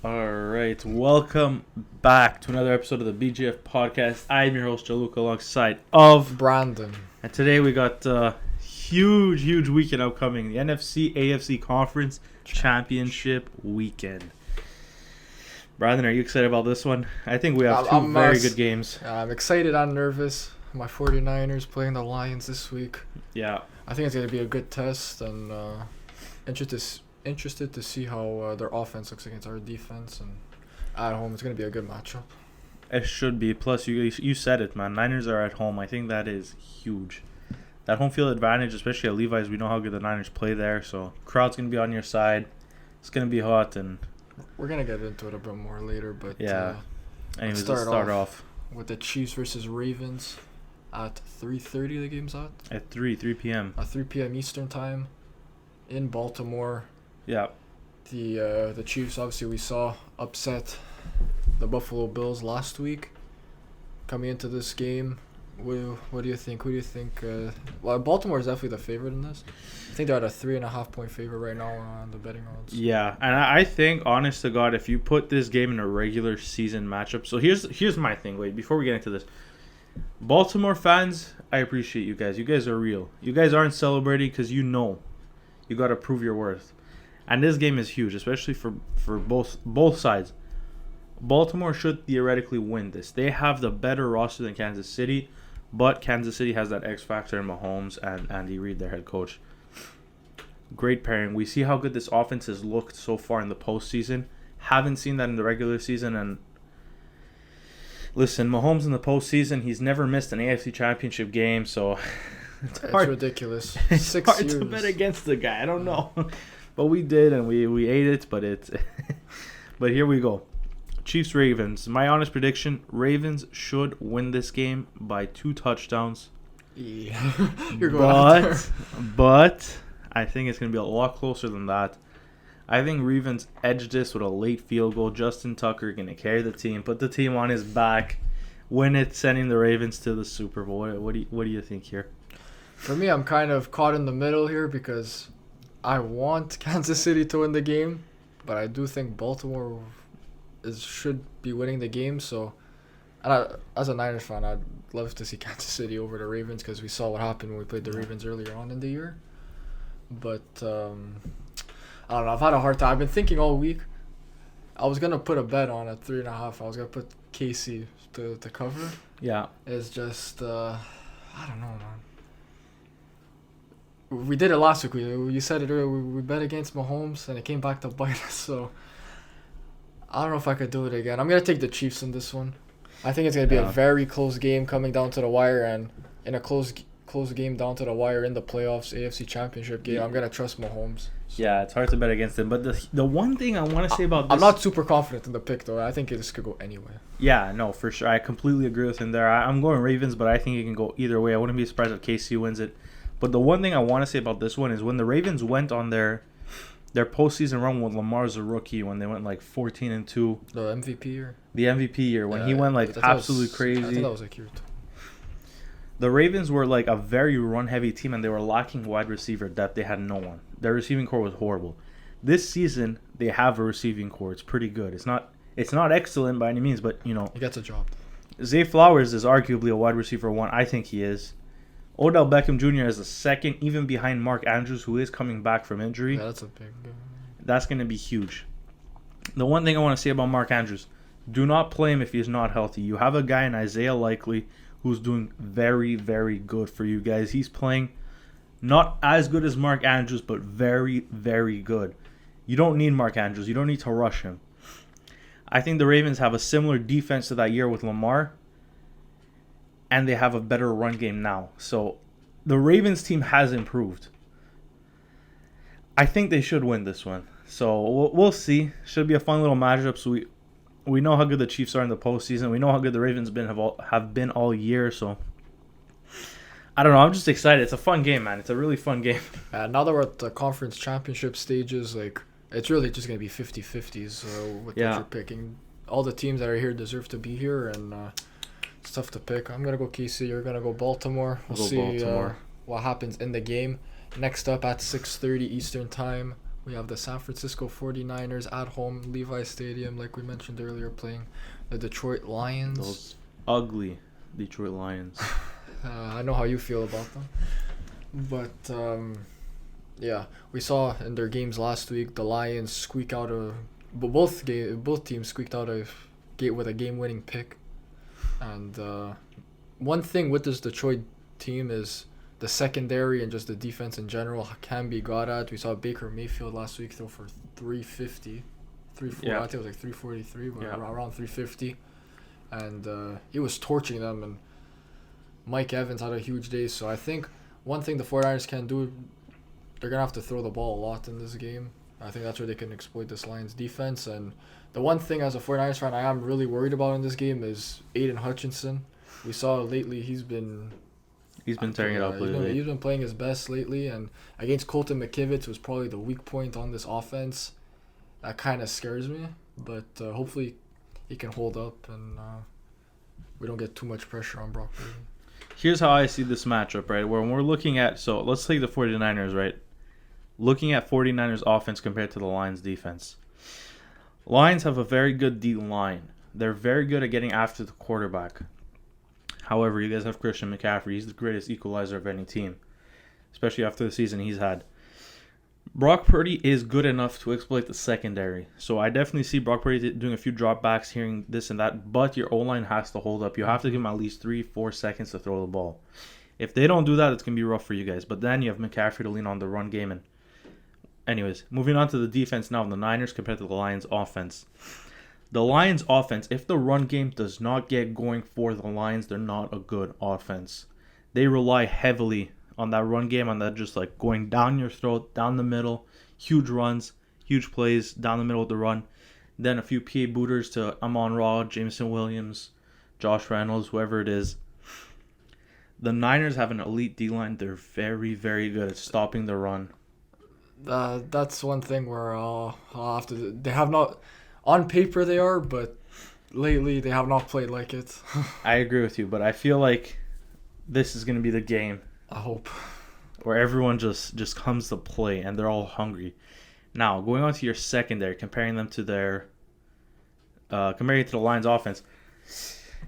All right, welcome back to another episode of the BGF podcast. I'm your host, Gianluca, alongside of Brandon. And today we got huge weekend upcoming. The NFC AFC Conference Championship weekend. Brandon, are you excited about this one? I think we have two very good games. I'm excited and nervous. My 49ers playing the Lions this week. Yeah. I think it's going to be a good test, and interested to see how their offense looks against our defense. And at home, it's going to be a good matchup. It should be. Plus, you said it, man. Niners are at home. I think that is huge. That home field advantage, especially at Levi's, we know how good the Niners play there. So, crowd's going to be on your side. It's going to be hot. And we're going to get into it a bit more later. But yeah. Anyways, let's start off with the Chiefs versus Ravens at 3:30. The game's at 3 p.m. At 3 p.m. Eastern time in Baltimore. Yeah. The Chiefs, obviously, we saw upset the Buffalo Bills last week. Coming into this game, what do you think? Who do you think? Well, Baltimore is definitely the favorite in this. I think they're at a 3.5 point favorite right now on the betting odds. Yeah, and I think, honest to God, if you put this game in a regular season matchup, so here's my thing. Wait, before we get into this, Baltimore fans, I appreciate you guys. You guys are real. You guys aren't celebrating because you know you got to prove your worth. And this game is huge, especially for both sides. Baltimore should theoretically win this. They have the better roster than Kansas City, but Kansas City has that X factor in Mahomes and Andy Reid, their head coach. Great pairing. We see how good this offense has looked so far in the postseason. Haven't seen that in the regular season. And listen, Mahomes in the postseason, he's never missed an AFC Championship game, so it's ridiculous. It's 6 hard years. to bet against the guy. I don't know. But we did, and we ate it, but it's but here we go. Chiefs-Ravens. My honest prediction, Ravens should win this game by 2 touchdowns. Yeah. You're going out there. But I think it's going to be a lot closer than that. I think Ravens edge this with a late field goal. Justin Tucker going to carry the team, put the team on his back, win it, sending the Ravens to the Super Bowl. What do you think here? For me, I'm kind of caught in the middle here because I want Kansas City to win the game, but I do think Baltimore should be winning the game. So, as a Niners fan, I'd love to see Kansas City over the Ravens because we saw what happened when we played the Ravens earlier on in the year. But I don't know. I've had a hard time. I've been thinking all week. I was gonna put a bet on at 3.5. I was gonna put KC to cover. Yeah. It's just I don't know, man. We did it last week. You said it earlier. We bet against Mahomes, and it came back to bite us. So I don't know if I could do it again. I'm gonna take the Chiefs in this one. I think it's gonna be a very close game coming down to the wire, and in a close game down to the wire in the playoffs, AFC Championship game. I'm gonna trust Mahomes. So. Yeah, it's hard to bet against him. But the one thing I want to say about this, I'm not super confident in the pick though. I think this could go anywhere. Yeah, no, for sure. I completely agree with him there. I'm going Ravens, but I think it can go either way. I wouldn't be surprised if KC wins it. But the one thing I want to say about this one is when the Ravens went on their postseason run when Lamar's a rookie, when they went like 14-2. The MVP year? The MVP year, when he went like absolutely crazy. I thought that was like year 2. The Ravens were like a very run-heavy team, and they were lacking wide receiver depth. They had no one. Their receiving core was horrible. This season, they have a receiving core. It's pretty good. It's not excellent by any means, but, you know. He gets a job. Zay Flowers is arguably a wide receiver 1. I think he is. Odell Beckham Jr. is the second, even behind Mark Andrews, who is coming back from injury. Yeah, that's a big... That's going to be huge. The one thing I want to say about Mark Andrews, do not play him if he's not healthy. You have a guy in Isaiah Likely who's doing very, very good for you guys. He's playing not as good as Mark Andrews, but very, very good. You don't need Mark Andrews. You don't need to rush him. I think the Ravens have a similar defense to that year with Lamar, and they have a better run game now. So the Ravens team has improved. I think they should win this one. So we'll see. Should be a fun little matchup. So we know how good the Chiefs are in the postseason. We know how good the Ravens have been all year. So I don't know. I'm just excited. It's a fun game, man. It's a really fun game. Now that we're at the conference championship stages, like it's really just gonna be 50-50s. So with what you're picking, all the teams that are here deserve to be here, and it's tough to pick. I'm gonna go KC. You're gonna go Baltimore. We'll see Baltimore. What happens in the game. Next up at 6:30 Eastern Time, We have the San Francisco 49ers at home, Levi Stadium, like we mentioned earlier, playing the Detroit Lions. Those ugly Detroit Lions. I know how you feel about them. But, yeah, we saw in their games last week, the Lions squeak out both teams squeaked out with a game-winning pick. And one thing with this Detroit team is the secondary and just the defense in general can be got at. We saw Baker Mayfield last week throw for 350. I think it was like 343, but around 350. And he was torching them, and Mike Evans had a huge day. So I think one thing the 49ers can do, they're going to have to throw the ball a lot in this game. I think that's where they can exploit this Lions defense. And the one thing as a 49ers fan I am really worried about in this game is Aiden Hutchinson. We saw lately he's been tearing it up lately. He's been playing his best lately, and against Colton McKivitz was probably the weak point on this offense. That kind of scares me, but hopefully he can hold up and we don't get too much pressure on Brock Purdy. Here's how I see this matchup, right? When we're looking at, so let's take the 49ers, right? Looking at 49ers offense compared to the Lions defense. Lions have a very good D line. They're very good at getting after the quarterback. However, you guys have Christian McCaffrey. He's the greatest equalizer of any team, especially after the season he's had. Brock Purdy is good enough to exploit the secondary. So I definitely see Brock Purdy doing a few dropbacks, hearing this and that, but your O-line has to hold up. You have to give him at least 3-4 seconds to throw the ball. If they don't do that, it's going to be rough for you guys. But then you have McCaffrey to lean on the run game. And anyways, moving on to the defense now, the Niners compared to the Lions offense. The Lions offense, if the run game does not get going for the Lions, they're not a good offense. They rely heavily on that run game, on that just like going down your throat, down the middle, huge runs, huge plays down the middle of the run. Then a few PA booters to Amon-Ra, Jameson Williams, Josh Reynolds, whoever it is. The Niners have an elite D-line. They're very, very good at stopping the run. That's one thing where I'll have to. They have not, on paper they are, but lately they have not played like it. I agree with you, but I feel like this is going to be the game. I hope. Where everyone just comes to play and they're all hungry. Now, going on to your secondary, comparing them to comparing it to the Lions offense,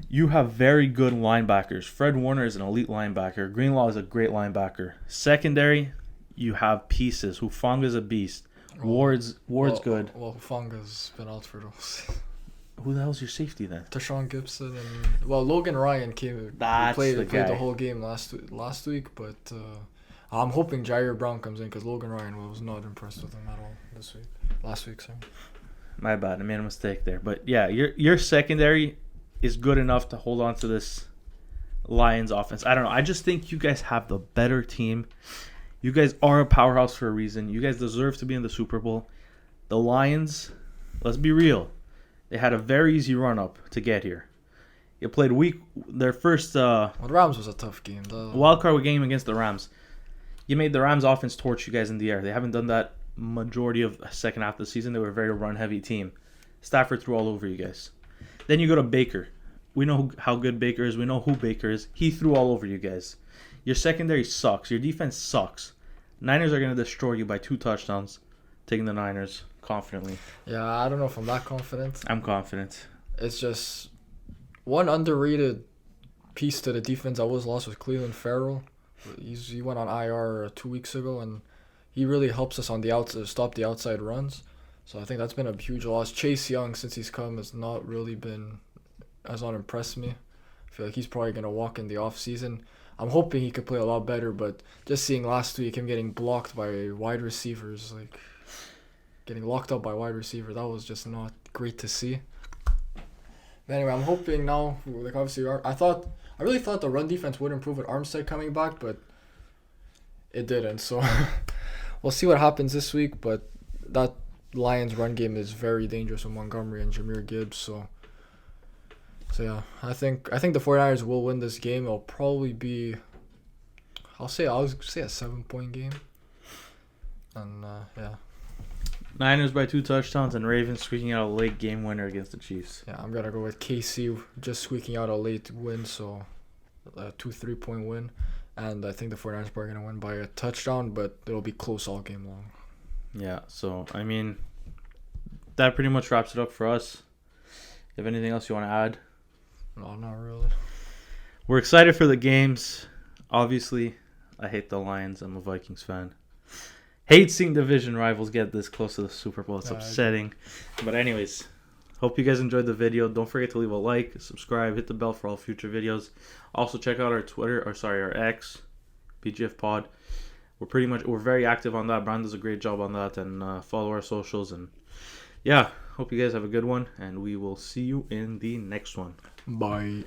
you have very good linebackers. Fred Warner is an elite linebacker. Greenlaw is a great linebacker. Secondary, you have pieces. Hufanga's a beast. Ward's good. Well, Hufanga's been out for those. Who the hell's your safety then? Tashawn Gibson and Logan Ryan played the whole game last week, but I'm hoping Jair Brown comes in because Logan Ryan was not impressed with him at all last week. Sorry. My bad, I made a mistake there. But yeah, your secondary is good enough to hold on to this Lions offense. I don't know. I just think you guys have the better team. You guys are a powerhouse for a reason. You guys deserve to be in the Super Bowl. The Lions, let's be real. They had a very easy run-up to get here. You played their first... the Rams was a tough game. Wildcard game against the Rams. You made the Rams offense torch you guys in the air. They haven't done that majority of the second half of the season. They were a very run-heavy team. Stafford threw all over you guys. Then you go to Baker. We know how good Baker is. We know who Baker is. He threw all over you guys. Your secondary sucks. Your defense sucks. Niners are going to destroy you by 2 touchdowns. Taking the Niners confidently. Yeah, I don't know if I'm that confident. I'm confident. It's just one underrated piece to the defense that was lost with Cleveland Farrell. He went on IR 2 weeks ago, and he really helps us on the outside, stop the outside runs. So I think that's been a huge loss. Chase Young, since he's come, has not impressed me. I feel like he's probably going to walk in the offseason. I'm hoping he could play a lot better, but just seeing last week him getting blocked by wide receivers, like getting locked up by wide receiver, that was just not great to see. But anyway, I'm hoping now, like obviously, I really thought the run defense would improve with Armstead coming back, but it didn't. So we'll see what happens this week, but that Lions run game is very dangerous with Montgomery and Jahmyr Gibbs, so yeah, I think the 49ers will win this game. It'll probably be, I'll say a 7-point game. And yeah. Niners by 2 touchdowns and Ravens squeaking out a late game winner against the Chiefs. Yeah, I'm gonna go with KC just squeaking out a late win, so a 2-3-point win. And I think the 49ers are gonna win by a touchdown, but it'll be close all game long. Yeah, so, I mean, that pretty much wraps it up for us. You have anything else you want to add? No, not really. We're excited for the games. Obviously, I hate the Lions. I'm a Vikings fan. Hate seeing division rivals get this close to the Super Bowl. It's upsetting. But anyways, hope you guys enjoyed the video. Don't forget to leave a like, subscribe, hit the bell for all future videos. Also, check out our our X, PGF Pod. We're very active on that. Brian does a great job on that, and follow our socials. And yeah, hope you guys have a good one, and we will see you in the next one. Bye.